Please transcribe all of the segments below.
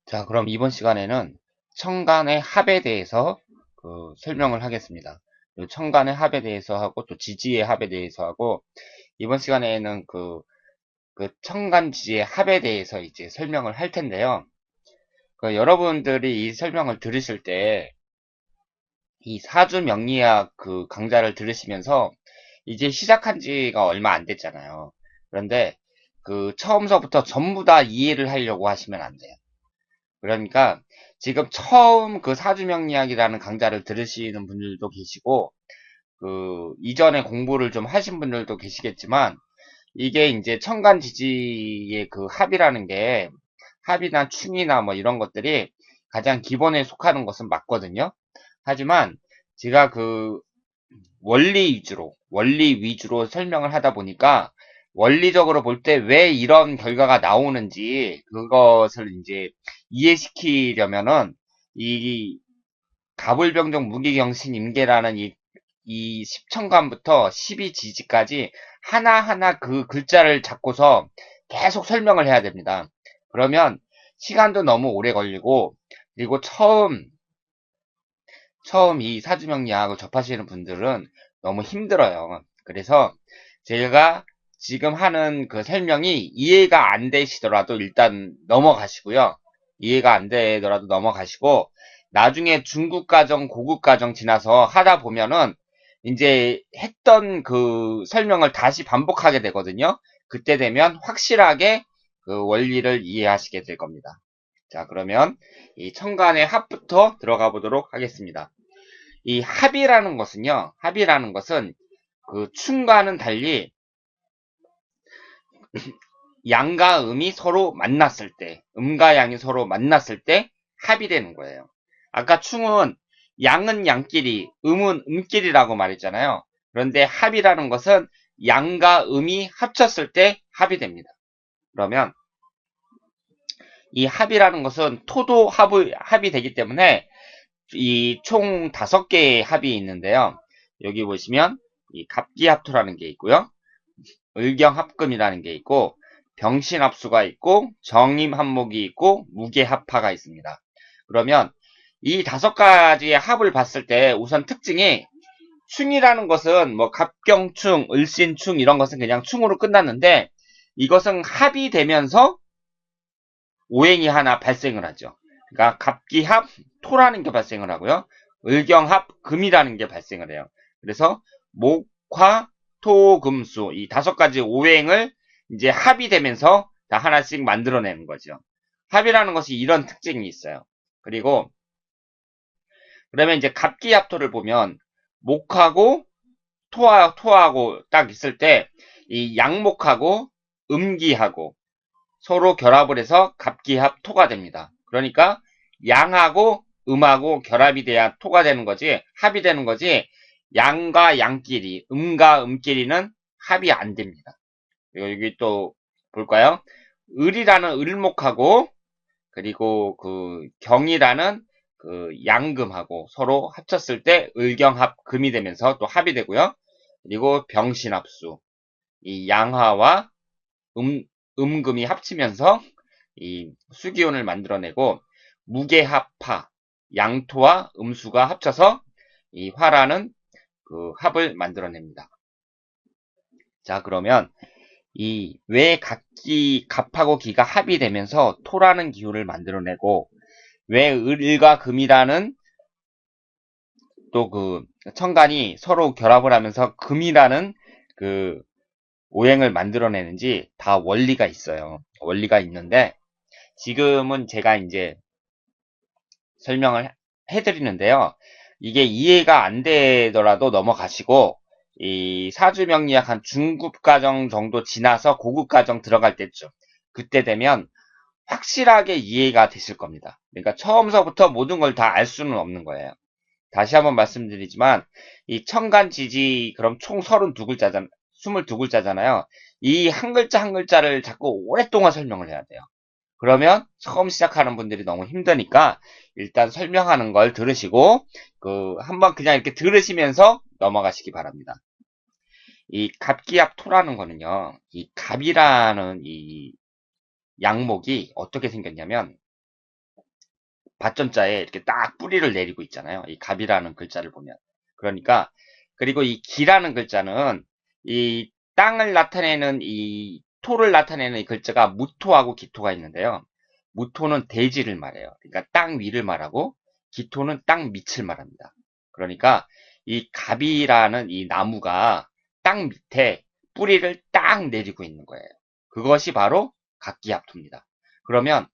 자, 그럼 이번 시간에는 청간의 합에 대해서 설명을 하겠습니다. 청간의 합에 대해서 하고 또 지지의 합에 대해서 하고 이번 시간에는 그 청간 지지의 합에 대해서 이제 설명을 할 텐데요. 여러분들이 이 설명을 들으실 때 이 사주 명리학 강좌를 들으시면서 이제 시작한 지가 얼마 안 됐잖아요. 그런데 처음서부터 전부 다 이해를 하려고 하시면 안 돼요. 그러니까 지금 처음 사주명리학이라는 강좌를 들으시는 분들도 계시고 이전에 공부를 좀 하신 분들도 계시겠지만 이게 이제 천간지지의 합이라는 게 합이나 충이나 뭐 이런 것들이 가장 기본에 속하는 것은 맞거든요. 하지만 제가 원리 위주로 설명을 하다 보니까 원리적으로 볼 때 왜 이런 결과가 나오는지 그것을 이제 이해시키려면은 이 가불병정 무기경신 임계라는 이 십천간부터 십이지지까지 하나하나 그 글자를 잡고서 계속 설명을 해야 됩니다. 그러면 시간도 너무 오래 걸리고 그리고 처음 이 사주명리학을 접하시는 분들은 너무 힘들어요. 그래서 제가 지금 하는 설명이 이해가 안 되시더라도 일단 넘어가시고요. 이해가 안 되더라도 넘어가시고 나중에 중급과정, 고급과정 지나서 하다 보면은 이제 했던 설명을 다시 반복하게 되거든요. 그때 되면 확실하게 원리를 이해하시게 될 겁니다. 자, 그러면 이 천간의 합부터 들어가 보도록 하겠습니다. 이 합이라는 것은 춤과는 달리 양과 음이 서로 만났을 때, 음과 양이 서로 만났을 때 합이 되는 거예요. 아까 충은 양은 양끼리, 음은 음끼리라고 말했잖아요. 그런데 합이라는 것은 양과 음이 합쳤을 때 합이 됩니다. 그러면 이 합이라는 것은 토도 합이 되기 때문에 이 총 5개의 합이 있는데요. 여기 보시면 이 갑기합토라는 게 있고요. 을경합금이라는 게 있고 병신합수가 있고 정임합목이 있고 무게합파가 있습니다. 그러면 이 5가지의 합을 봤을 때 우선 특징이 충이라는 것은 뭐 갑경충, 을신충 이런 것은 그냥 충으로 끝났는데 이것은 합이 되면서 오행이 하나 발생을 하죠. 그러니까 갑기합 토라는 게 발생을 하고요. 을경합 금이라는 게 발생을 해요. 그래서 목화 토 금수 이 5가지 오행을 이제 합이 되면서 다 하나씩 만들어내는 거죠. 합이라는 것이 이런 특징이 있어요. 그리고 그러면 이제 갑기합토를 보면 목하고 토하고 딱 있을 때 이 양목하고 음기하고 서로 결합을 해서 갑기합 토가 됩니다. 그러니까 양하고 음하고 결합이 돼야 토가 되는 거지 합이 되는 거지 양과 양끼리 음과 음끼리는 합이 안 됩니다. 그리고 여기 또 볼까요? 을이라는 을목하고 그리고 경이라는 양금하고 서로 합쳤을 때 을경합 금이 되면서 또 합이 되고요. 그리고 병신합수 이 양화와 음금이 합치면서 이 수기운을 만들어내고 무게합파 양토와 음수가 합쳐서 이 화라는 합을 만들어냅니다. 자, 그러면 이 왜 갑하고 기가 합이 되면서 토라는 기운을 만들어내고 왜 을과 금이라는 또 천간이 서로 결합을 하면서 금이라는 그 오행을 만들어내는지 다 원리가 있어요. 원리가 있는데 지금은 제가 이제 설명을 해드리는데요. 이게 이해가 안 되더라도 넘어가시고 이 사주명리학 한 중급 과정 정도 지나서 고급 과정 들어갈 때쯤 그때 되면 확실하게 이해가 되실 겁니다. 그러니까 처음서부터 모든 걸 다 알 수는 없는 거예요. 다시 한번 말씀드리지만 이 천간지지 그럼 총 32글자잖아요. 22글자잖아요. 이 한 글자 한 글자를 자꾸 오랫동안 설명을 해야 돼요. 그러면 처음 시작하는 분들이 너무 힘드니까 일단 설명하는 걸 들으시고 한번 그냥 이렇게 들으시면서 넘어가시기 바랍니다. 이 갑기합토라는 거는요. 이 갑이라는 이 양목이 어떻게 생겼냐면 밭전자에 이렇게 딱 뿌리를 내리고 있잖아요. 이 갑이라는 글자를 보면. 그러니까, 그리고 이 기라는 글자는 이 땅을 나타내는 이 토를 나타내는 이 글자가 무토하고 기토가 있는데요. 무토는 대지를 말해요. 그러니까 땅 위를 말하고 기토는 땅 밑을 말합니다. 그러니까 이 갑이라는 이 나무가 땅 밑에 뿌리를 딱 내리고 있는 거예요. 그것이 바로 각기합토입니다. 그러면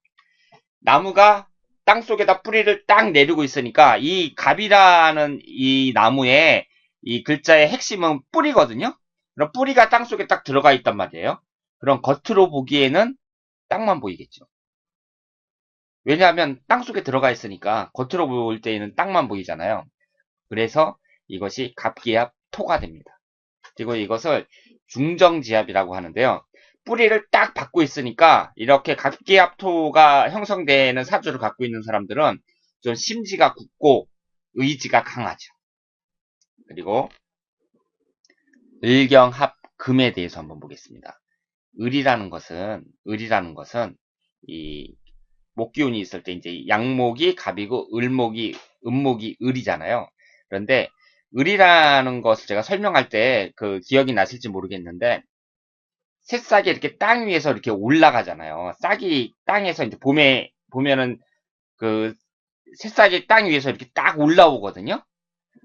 나무가 땅속에다 뿌리를 딱 내리고 있으니까 이 갑이라는 이 나무의 이 글자의 핵심은 뿌리거든요. 그럼 뿌리가 땅속에 딱 들어가 있단 말이에요. 그럼 겉으로 보기에는 땅만 보이겠죠. 왜냐하면 땅속에 들어가 있으니까 겉으로 볼 때에는 땅만 보이잖아요. 그래서 이것이 갑기합 토가 됩니다. 그리고 이것을 중정지합이라고 하는데요. 뿌리를 딱 받고 있으니까 이렇게 갑기합토가 형성되는 사주를 갖고 있는 사람들은 좀 심지가 굳고 의지가 강하죠. 그리고 을경합금에 대해서 한번 보겠습니다. 을이라는 것은 이 목기운이 있을 때 이제 양목이 갑이고 음목이 을이잖아요. 그런데 을이라는 것을 제가 설명할 때 그 기억이 나실지 모르겠는데 새싹이 이렇게 땅 위에서 이렇게 올라가잖아요. 싹이 땅에서 이제 봄에 보면은 그 새싹이 땅 위에서 이렇게 딱 올라오거든요.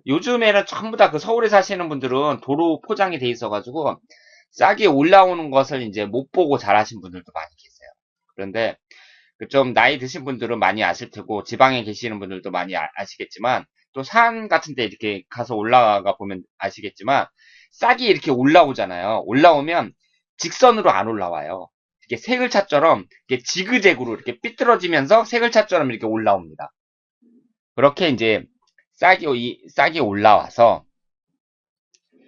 요즘에는 전부 다 그 서울에 사시는 분들은 도로 포장이 돼 있어가지고 싹이 올라오는 것을 이제 못 보고 자라신 분들도 많이 계세요. 그런데 좀 나이 드신 분들은 많이 아실 테고 지방에 계시는 분들도 많이 아시겠지만 또 산 같은 데 이렇게 가서 올라가 보면 아시겠지만 싹이 이렇게 올라오잖아요. 올라오면 직선으로 안 올라와요. 이렇게 세글차처럼 이렇게 지그재그로 이렇게 삐뚤어지면서 세글차처럼 이렇게 올라옵니다. 그렇게 이제 싹이 올라와서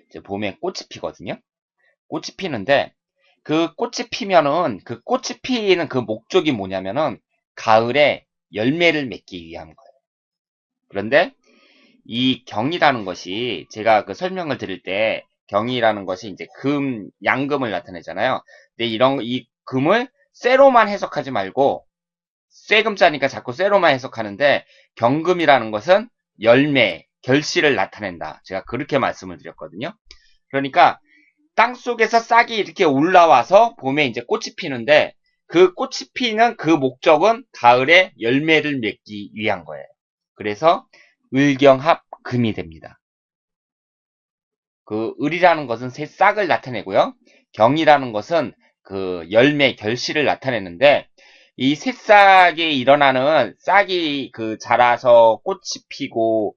이제 봄에 꽃이 피거든요. 꽃이 피는데 그 꽃이 피면은 그 꽃이 피는 그 목적이 뭐냐면은 가을에 열매를 맺기 위한 거예요. 그런데 이 경이라는 것이 제가 그 설명을 드릴 때 경이라는 것이 이제 양금을 나타내잖아요. 근데 이 금을 쇠로만 해석하지 말고 쇠금자니까 자꾸 쇠로만 해석하는데 경금이라는 것은 열매, 결실을 나타낸다. 제가 그렇게 말씀을 드렸거든요. 그러니까 땅 속에서 싹이 이렇게 올라와서 봄에 이제 꽃이 피는데 그 꽃이 피는 그 목적은 가을에 열매를 맺기 위한 거예요. 그래서 을경합금이 됩니다. 그 을이라는 것은 새 싹을 나타내고요. 경이라는 것은 그 열매 결실을 나타내는데 이 새싹에 일어나는 싹이 그 자라서 꽃이 피고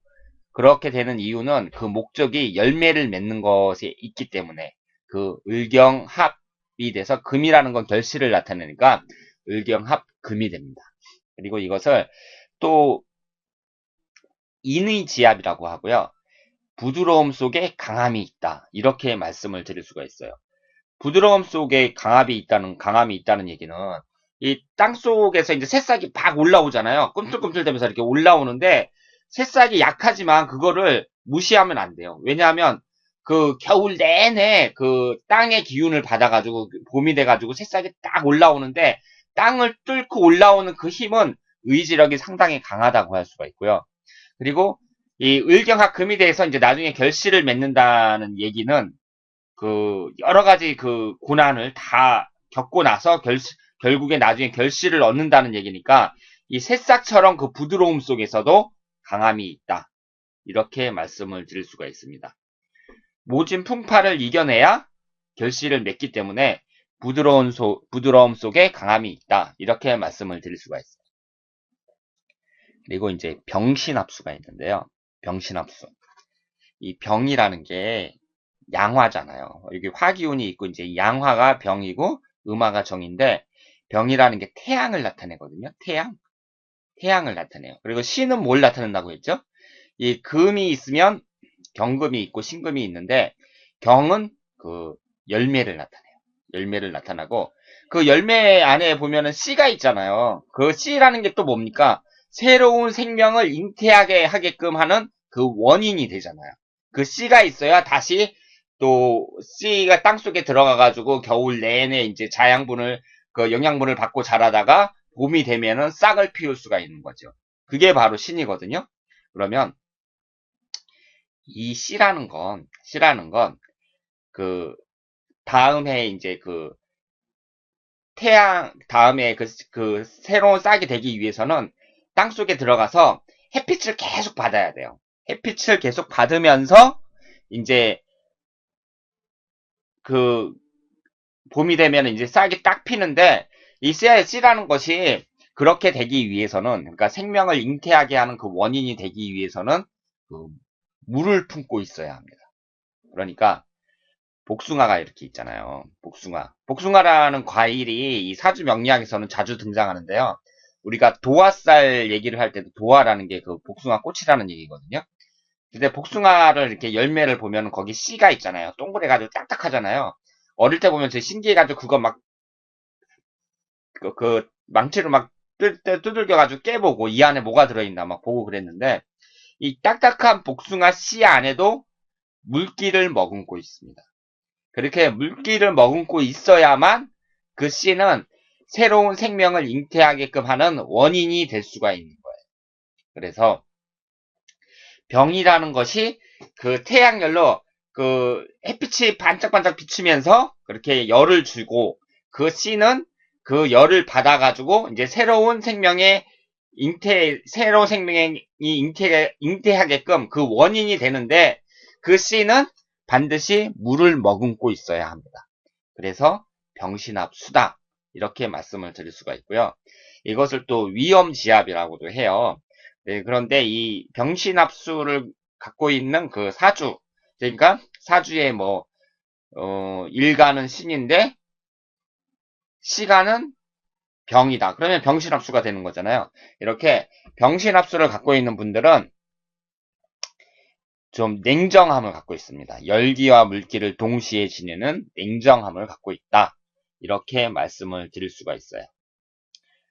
그렇게 되는 이유는 그 목적이 열매를 맺는 것에 있기 때문에 그 을경합이 돼서 금이라는 건 결실을 나타내니까 을경합금이 됩니다. 그리고 이것을 또 인의지압이라고 하고요. 부드러움 속에 강함이 있다. 이렇게 말씀을 드릴 수가 있어요. 부드러움 속에 강함이 있다는 얘기는 이 땅 속에서 이제 새싹이 막 올라오잖아요. 꿈틀꿈틀대면서 이렇게 올라오는데 새싹이 약하지만 그거를 무시하면 안 돼요. 왜냐하면 그 겨울 내내 그 땅의 기운을 받아가지고 봄이 돼가지고 새싹이 딱 올라오는데 땅을 뚫고 올라오는 그 힘은 의지력이 상당히 강하다고 할 수가 있고요. 그리고 이 을경합금이 대해서 이제 나중에 결실을 맺는다는 얘기는 그 여러 가지 그 고난을 다 겪고 나서 결국에 나중에 결실을 얻는다는 얘기니까 이 새싹처럼 그 부드러움 속에서도 강함이 있다. 이렇게 말씀을 드릴 수가 있습니다. 모진 풍파를 이겨내야 결실을 맺기 때문에 부드러움 속에 강함이 있다. 이렇게 말씀을 드릴 수가 있어요. 그리고 이제 병신합수가 있는데요. 병신합수. 이 병이라는 게 양화잖아요. 여기 화기운이 있고 이제 양화가 병이고 음화가 정인데 병이라는 게 태양을 나타내거든요. 태양을 나타내요. 그리고 신은 뭘 나타낸다고 했죠? 이 금이 있으면 경금이 있고 신금이 있는데 경은 그 열매를 나타내요. 열매를 나타나고 그 열매 안에 보면은 씨가 있잖아요. 그 씨라는 게 또 뭡니까? 새로운 생명을 잉태하게 하게끔 하는 그 원인이 되잖아요. 그 씨가 있어야 다시 또 씨가 땅속에 들어가가지고 겨울 내내 이제 그 영양분을 받고 자라다가 봄이 되면은 싹을 피울 수가 있는 거죠. 그게 바로 신이거든요. 그러면 이 씨라는 건 그 다음에 이제 그 태양 다음에 그 새로운 싹이 되기 위해서는 땅 속에 들어가서 햇빛을 계속 받아야 돼요. 햇빛을 계속 받으면서 이제 그 봄이 되면 이제 싹이 딱 피는데 이 씨라는 것이 그렇게 되기 위해서는 그러니까 생명을 잉태하게 하는 그 원인이 되기 위해서는 그 물을 품고 있어야 합니다. 그러니까 복숭아가 이렇게 있잖아요. 복숭아라는 과일이 이 사주 명리학에서는 자주 등장하는데요. 우리가 도화살 얘기를 할 때도 도화라는 게 그 복숭아 꽃이라는 얘기거든요. 근데 복숭아를 이렇게 열매를 보면 거기 씨가 있잖아요. 동그래가지고 딱딱하잖아요. 어릴 때 보면 제 신기해가지고 그거 막 그 망치로 막 두들겨가지고 깨보고 이 안에 뭐가 들어있나 막 보고 그랬는데 이 딱딱한 복숭아 씨 안에도 물기를 머금고 있습니다. 그렇게 물기를 머금고 있어야만 그 씨는 새로운 생명을 잉태하게끔 하는 원인이 될 수가 있는 거예요. 그래서 병이라는 것이 그 태양열로 그 햇빛이 반짝반짝 비추면서 그렇게 열을 주고 그 씨는 그 열을 받아가지고 이제 새로운 생명의 새로운 생명이 잉태하게끔 그 원인이 되는데 그 씨는 반드시 물을 머금고 있어야 합니다. 그래서 병신합수다 이렇게 말씀을 드릴 수가 있고요. 이것을 또 위험지압이라고도 해요. 네, 그런데 이 병신합수를 갖고 있는 그 사주, 그러니까 사주의 일가는 신인데 시가는 병이다. 그러면 병신합수가 되는 거잖아요. 이렇게 병신합수를 갖고 있는 분들은 좀 냉정함을 갖고 있습니다. 열기와 물기를 동시에 지니는 냉정함을 갖고 있다. 이렇게 말씀을 드릴 수가 있어요.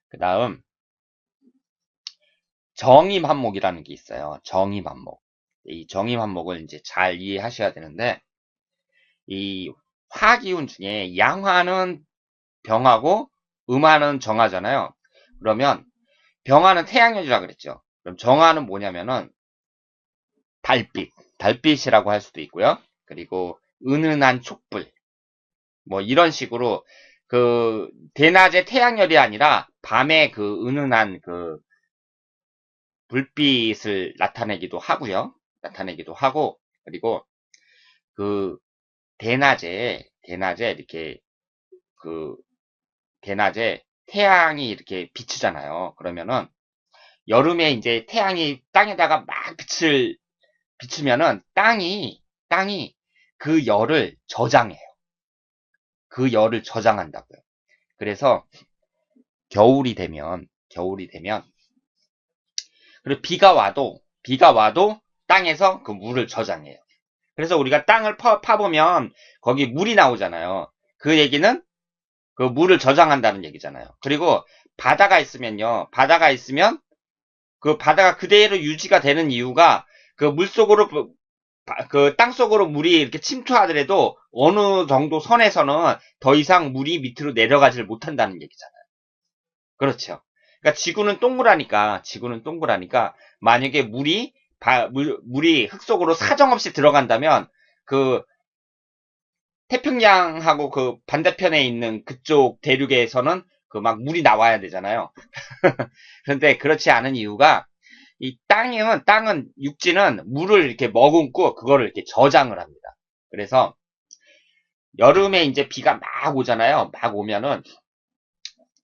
그 다음 정임한목이라는 게 있어요. 정임한목. 이 정임한목을 이제 잘 이해하셔야 되는데 이 화기운 중에 양화는 병하고 음화는 정화잖아요. 그러면 병화는 태양열이라 그랬죠. 그럼 정화는 뭐냐면은 달빛이라고 할 수도 있고요. 그리고 은은한 촛불, 뭐 이런 식으로 그 대낮의 태양열이 아니라 밤에 그 은은한 그 불빛을 나타내기도 하고요. 나타내기도 하고 그리고 그 대낮에 이렇게 그 대낮에 태양이 이렇게 비추잖아요. 그러면은 여름에 이제 태양이 땅에다가 막 빛을 비추면은 땅이 그 열을 저장해요. 그 열을 저장한다고요. 그래서 겨울이 되면 그리고 비가 와도 땅에서 그 물을 저장해요. 그래서 우리가 땅을 파보면 거기 물이 나오잖아요. 그 얘기는 그 물을 저장한다는 얘기잖아요. 그리고 바다가 있으면 그 바다가 그대로 유지가 되는 이유가 그 물속으로 그 땅속으로 물이 이렇게 침투하더라도 어느 정도 선에서는 더 이상 물이 밑으로 내려가지를 못한다는 얘기잖아요. 그렇죠. 그러니까 지구는 동그라니까 만약에 물이 흙 속으로 사정없이 들어간다면 그 태평양하고 그 반대편에 있는 그쪽 대륙에서는 그 막 물이 나와야 되잖아요. 그런데 그렇지 않은 이유가 이 육지는 물을 이렇게 머금고 그거를 이렇게 저장을 합니다. 그래서 여름에 이제 비가 막 오잖아요. 막 오면은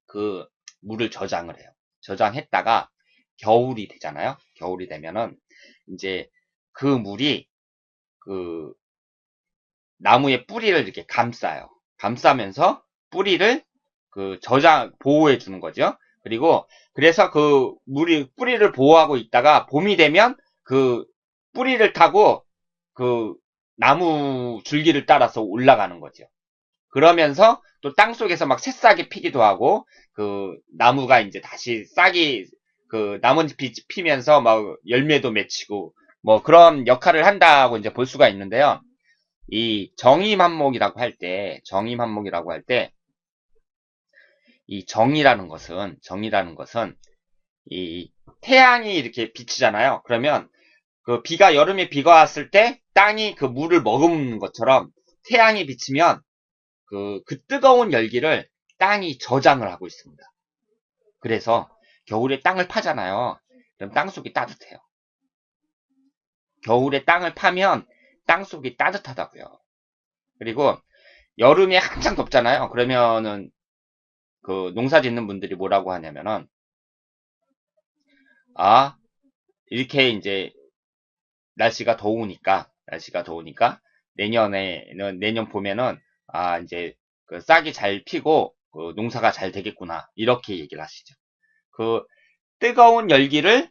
그 물을 저장을 해요. 저장했다가 겨울이 되잖아요. 겨울이 되면은 이제 그 물이 그 나무의 뿌리를 이렇게 감싸요. 감싸면서 뿌리를 그 보호해 주는 거죠. 그리고 그래서 그 뿌리를 보호하고 있다가 봄이 되면 그 뿌리를 타고 그 나무 줄기를 따라서 올라가는 거죠. 그러면서 또 땅속에서 막 새싹이 피기도 하고 그 나무가 이제 다시 싹이 그 나뭇잎이 피면서 막 열매도 맺히고 뭐 그런 역할을 한다고 이제 볼 수가 있는데요. 이 정임한목이라고 할 때 이 정이라는 것은 이 태양이 이렇게 비치잖아요. 그러면 그 여름에 비가 왔을 때 땅이 그 물을 머금는 것처럼 태양이 비치면 그 뜨거운 열기를 땅이 저장을 하고 있습니다. 그래서 겨울에 땅을 파잖아요. 그럼 땅속이 따뜻해요. 겨울에 땅을 파면 땅속이 따뜻하다고요. 그리고 여름에 한창 덥잖아요. 그러면은 그 농사 짓는 분들이 뭐라고 하냐면은 이렇게 이제 날씨가 더우니까 내년 봄에는 이제 그 싹이 잘 피고 그 농사가 잘 되겠구나 이렇게 얘기를 하시죠. 그 뜨거운 열기를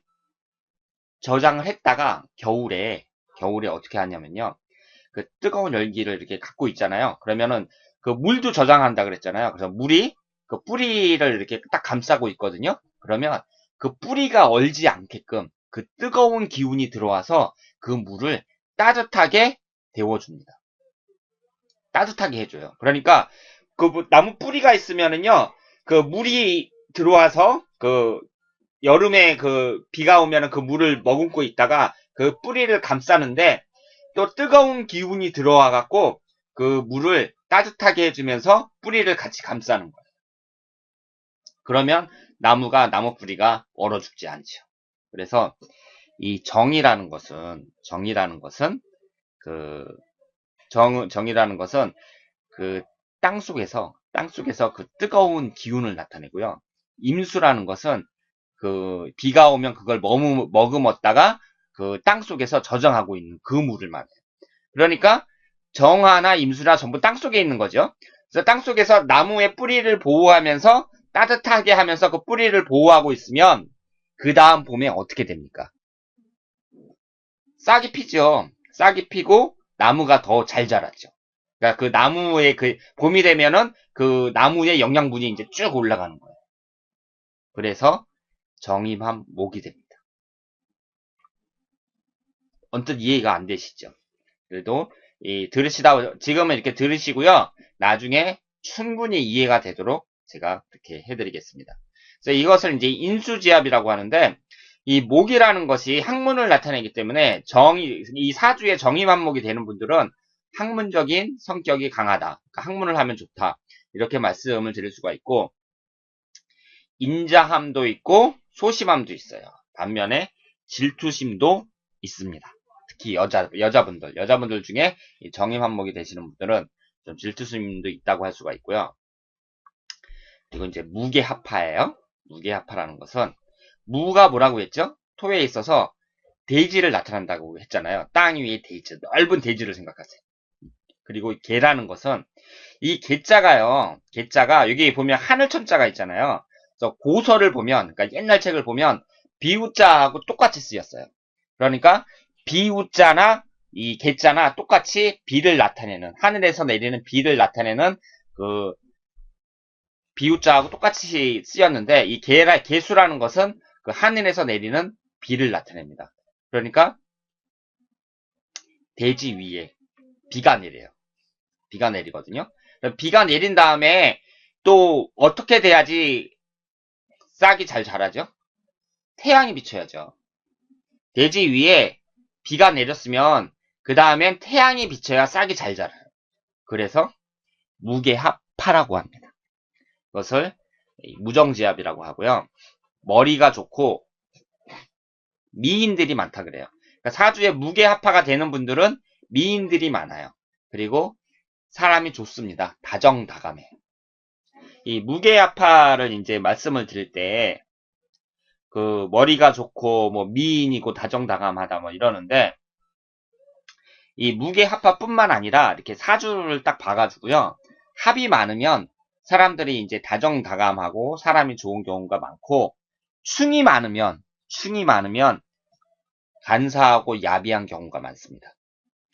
저장을 했다가 겨울에 어떻게 하냐면요. 그 뜨거운 열기를 이렇게 갖고 있잖아요. 그러면은 그 물도 저장한다 그랬잖아요. 그래서 물이 그 뿌리를 이렇게 딱 감싸고 있거든요. 그러면 그 뿌리가 얼지 않게끔 그 뜨거운 기운이 들어와서 그 물을 따뜻하게 데워줍니다. 따뜻하게 해줘요. 그러니까 그 나무 뿌리가 있으면은요, 그 물이 들어와서 그 여름에 그 비가 오면은 그 물을 머금고 있다가 그 뿌리를 감싸는데 또 뜨거운 기운이 들어와 갖고 그 물을 따뜻하게 해주면서 뿌리를 같이 감싸는 거예요. 그러면 나무 뿌리가 얼어 죽지 않죠. 그래서 이 정이라는 것은 그 정이라는 것은 그 땅속에서 그 뜨거운 기운을 나타내고요. 임수라는 것은 그 비가 오면 그걸 머금었다가 그 땅속에서 저장하고 있는 그 물을 말해요. 그러니까 정화나 임수나 전부 땅속에 있는 거죠. 그래서 땅속에서 나무의 뿌리를 보호하면서 따뜻하게 하면서 그 뿌리를 보호하고 있으면 그 다음 봄에 어떻게 됩니까? 싹이 피죠. 싹이 피고 나무가 더 잘 자랐죠. 그러니까 그 나무의 그 봄이 되면은 그 나무의 영양분이 이제 쭉 올라가는 거예요. 그래서 정임한 목이 됩니다. 언뜻 이해가 안 되시죠? 그래도 지금은 이렇게 들으시고요. 나중에 충분히 이해가 되도록 제가 이렇게 해드리겠습니다. 그래서 이것을 이제 인수지압이라고 하는데 이 목이라는 것이 학문을 나타내기 때문에 이 사주의 정의만목이 되는 분들은 학문적인 성격이 강하다. 그러니까 학문을 하면 좋다. 이렇게 말씀을 드릴 수가 있고 인자함도 있고 소심함도 있어요. 반면에 질투심도 있습니다. 특히 여자분들 중에 정임한목이 되시는 분들은 좀 질투심도 있다고 할 수가 있고요. 그리고 이제 무게합파예요. 무게합파라는 것은 무가 뭐라고 했죠? 토에 있어서 대지를 나타난다고 했잖아요. 땅 위에 대지, 넓은 대지를 생각하세요. 그리고 개라는 것은 이 개자가 여기 보면 하늘천자가 있잖아요. 그래서 고서를 보면, 그러니까 옛날 책을 보면 비우자하고 똑같이 쓰였어요. 그러니까 비우자나 이 개자나 똑같이 비를 나타내는, 하늘에서 내리는 비를 나타내는 그 비우자하고 똑같이 쓰였는데 이 개수라는 것은 그 하늘에서 내리는 비를 나타냅니다. 그러니까 대지 위에 비가 내려요. 비가 내리거든요. 비가 내린 다음에 또 어떻게 돼야지 싹이 잘 자라죠? 태양이 비쳐야죠. 대지 위에 비가 내렸으면 그 다음엔 태양이 비쳐야 싹이 잘 자라요. 그래서 무게합파라고 합니다. 이것을 무정지압이라고 하고요. 머리가 좋고 미인들이 많다 그래요. 그러니까 사주에 무게합파가 되는 분들은 미인들이 많아요. 그리고 사람이 좋습니다. 다정다감해. 이 무게합파를 이제 말씀을 드릴 때 그 머리가 좋고 뭐 미인이고 다정다감하다 뭐 이러는데 이 무게합파뿐만 아니라 이렇게 사주를 딱 봐가지고요. 합이 많으면 사람들이 이제 다정다감하고 사람이 좋은 경우가 많고 충이 많으면 간사하고 야비한 경우가 많습니다.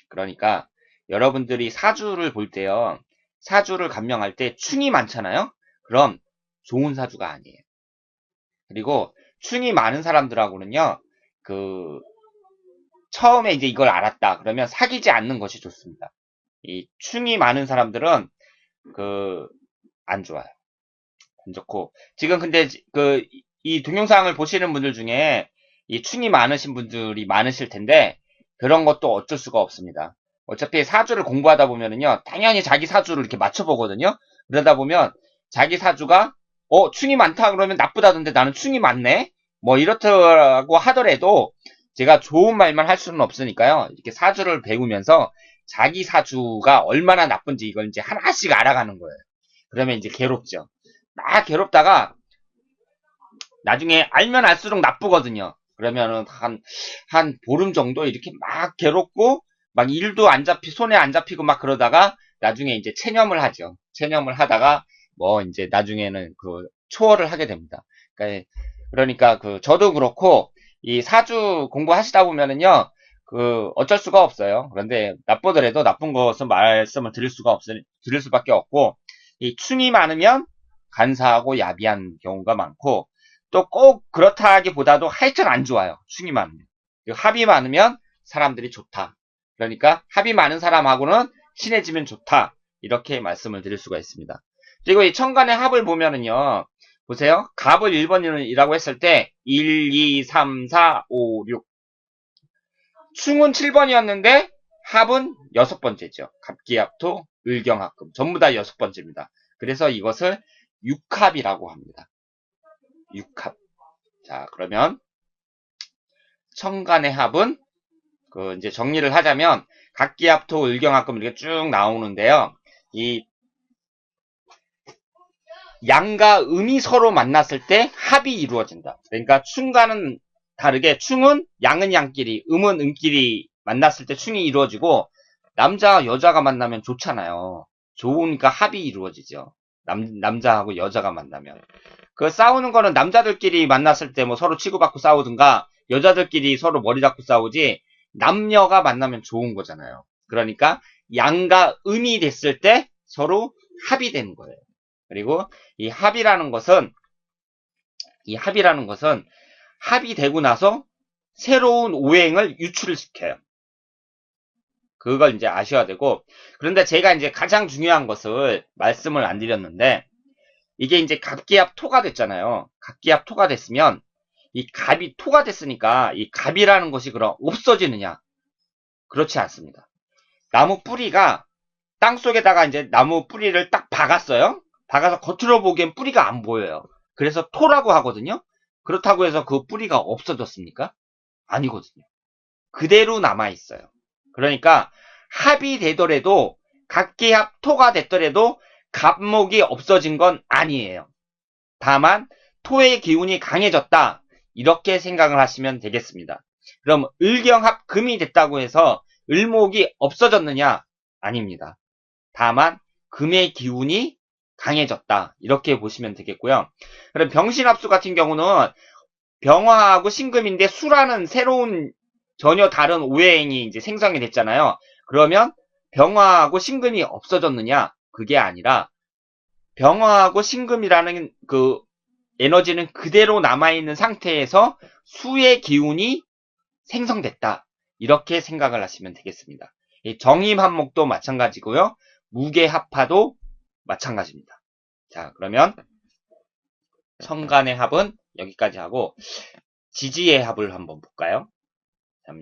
그러니까 여러분들이 사주를 볼 때요. 사주를 감명할 때 충이 많잖아요. 그럼 좋은 사주가 아니에요. 그리고 충이 많은 사람들하고는요. 그 처음에 이제 이걸 알았다. 그러면 사귀지 않는 것이 좋습니다. 이 충이 많은 사람들은 그 안 좋아요. 안 좋고 지금 근데 그 이 동영상을 보시는 분들 중에 이 충이 많으신 분들이 많으실 텐데 그런 것도 어쩔 수가 없습니다. 어차피 사주를 공부하다 보면은요, 당연히 자기 사주를 이렇게 맞춰보거든요. 그러다 보면 자기 사주가 충이 많다 그러면 나쁘다던데 나는 충이 많네? 뭐 이렇다고 하더라도 제가 좋은 말만 할 수는 없으니까요. 이렇게 사주를 배우면서 자기 사주가 얼마나 나쁜지 이걸 이제 하나씩 알아가는 거예요. 그러면 이제 괴롭죠. 막 괴롭다가 나중에 알면 알수록 나쁘거든요. 그러면은 한 보름 정도 이렇게 막 괴롭고 막 일도 안 손에 안 잡히고 막 그러다가 나중에 이제 체념을 하죠. 체념을 하다가 뭐 이제 나중에는 그 초월을 하게 됩니다. 그러니까 저도 그렇고 이 사주 공부하시다 보면은요. 어쩔 수가 없어요. 그런데 나쁘더라도 나쁜 것은 말씀을 드릴 수밖에 없고 이 충이 많으면 간사하고 야비한 경우가 많고 또 꼭 그렇다기보다도 하여튼 안 좋아요. 충이 많으면. 합이 많으면 사람들이 좋다. 그러니까 합이 많은 사람하고는 친해지면 좋다. 이렇게 말씀을 드릴 수가 있습니다. 그리고 이 천간의 합을 보면은요. 보세요. 갑을 1번이라고 했을 때 1, 2, 3, 4, 5, 6. 충은 7번이었는데 합은 6번째죠. 갑기합토, 을경합금. 전부 다 6번째입니다. 그래서 이것을 육합이라고 합니다. 육합. 자, 그러면 천간의 합은 이제 정리를 하자면 갑기합토, 을경합금 이렇게 쭉 나오는데요. 이 양과 음이 서로 만났을 때 합이 이루어진다. 그러니까 충과는 다르게 충은 양은 양끼리, 음은 음끼리 만났을 때 충이 이루어지고 남자와 여자가 만나면 좋잖아요. 좋으니까 합이 이루어지죠. 남자하고 여자가 만나면. 싸우는 거는 남자들끼리 만났을 때 뭐 서로 치고받고 싸우든가 여자들끼리 서로 머리 잡고 싸우지 남녀가 만나면 좋은 거잖아요. 그러니까 양과 음이 됐을 때 서로 합이 되는 거예요. 그리고 이 합이라는 것은 합이 되고 나서 새로운 오행을 유출을 시켜요. 그걸 이제 아셔야 되고 그런데 제가 이제 가장 중요한 것을 말씀을 안 드렸는데 이게 이제 갑기합 토가 됐잖아요. 갑기합 토가 됐으면 이 갑이 토가 됐으니까 이 갑이라는 것이 그럼 없어지느냐? 그렇지 않습니다. 나무 뿌리가 땅 속에다가 이제 나무 뿌리를 딱 박았어요. 박아서 겉으로 보기엔 뿌리가 안 보여요. 그래서 토라고 하거든요. 그렇다고 해서 그 뿌리가 없어졌습니까? 아니거든요. 그대로 남아있어요. 그러니까 합이 되더라도 각기합 토가 됐더라도 갑목이 없어진 건 아니에요. 다만 토의 기운이 강해졌다. 이렇게 생각을 하시면 되겠습니다. 그럼 을경합 금이 됐다고 해서 을목이 없어졌느냐? 아닙니다. 다만 금의 기운이 강해졌다. 이렇게 보시면 되겠고요. 그럼 병신합수 같은 경우는 병화하고 신금인데 수라는 새로운 전혀 다른 오행이 이제 생성이 됐잖아요. 그러면 병화하고 신금이 없어졌느냐? 그게 아니라 병화하고 신금이라는 에너지는 그대로 남아있는 상태에서 수의 기운이 생성됐다. 이렇게 생각을 하시면 되겠습니다. 정임합목도 마찬가지고요. 무게합화도 마찬가지입니다. 자, 그러면 천간의 합은 여기까지 하고 지지의 합을 한번 볼까요?